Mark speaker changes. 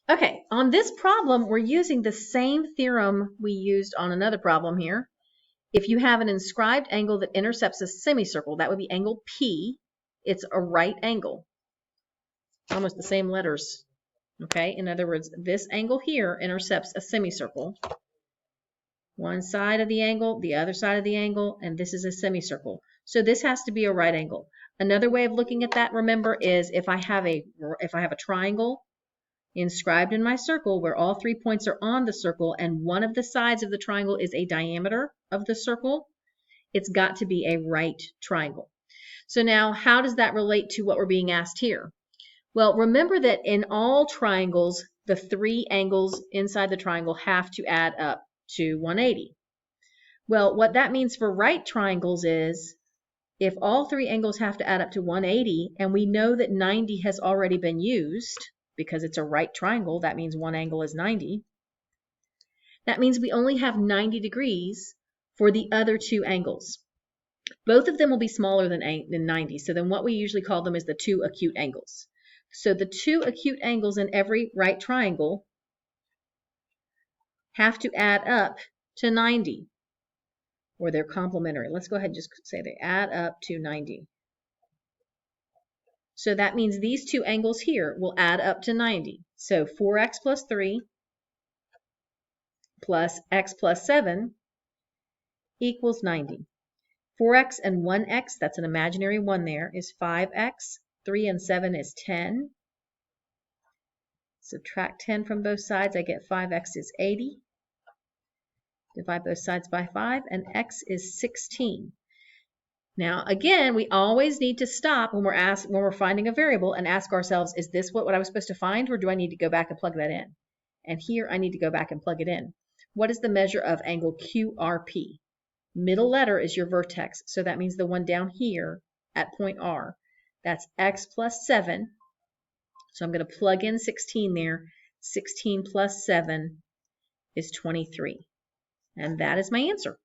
Speaker 1: Okay, on this problem, we're using the same theorem we used on another problem here. If you have an inscribed angle that intercepts a semicircle, that would be angle P. It's a right angle. Almost the same letters. Okay, in other words, this angle here intercepts a semicircle. One side of the angle, the other side of the angle, and this is a semicircle. So this has to be a right angle. Another way of looking at that, remember, is if I have a triangle inscribed in my circle where all 3 points are on the circle and one of the sides of the triangle is a diameter of the circle, it's got to be a right triangle. So now, how does that relate to what we're being asked here? Well, remember that in all triangles, the 3 angles inside the triangle have to add up to 180. Well, what that means for right triangles is if all 3 angles have to add up to 180, and we know that 90 has already been used because it's a right triangle, that means one angle is 90. That means we only have 90 degrees for the other 2 angles. Both of them will be smaller than 90, so then what we usually call them is the 2 acute angles. So the 2 acute angles in every right triangle have to add up to 90, or they're complementary. Let's go ahead and just say they add up to 90. So that means these 2 angles here will add up to 90. So 4x plus 3 plus x plus 7 equals 90. 4x and 1x, that's an imaginary 1 there, is 5x. 3 and 7 is 10. Subtract 10 from both sides, I get 5x is 80. Divide both sides by 5, and x is 16. Now, again, we always need to stop when we're finding a variable and ask ourselves, is this what I was supposed to find, or do I need to go back and plug that in? And here I need to go back and plug it in. What is the measure of angle QRP? Middle letter is your vertex, so that means the one down here at point R. That's x plus 7. So I'm going to plug in 16 there. 16 plus 7 is 23. And that is my answer.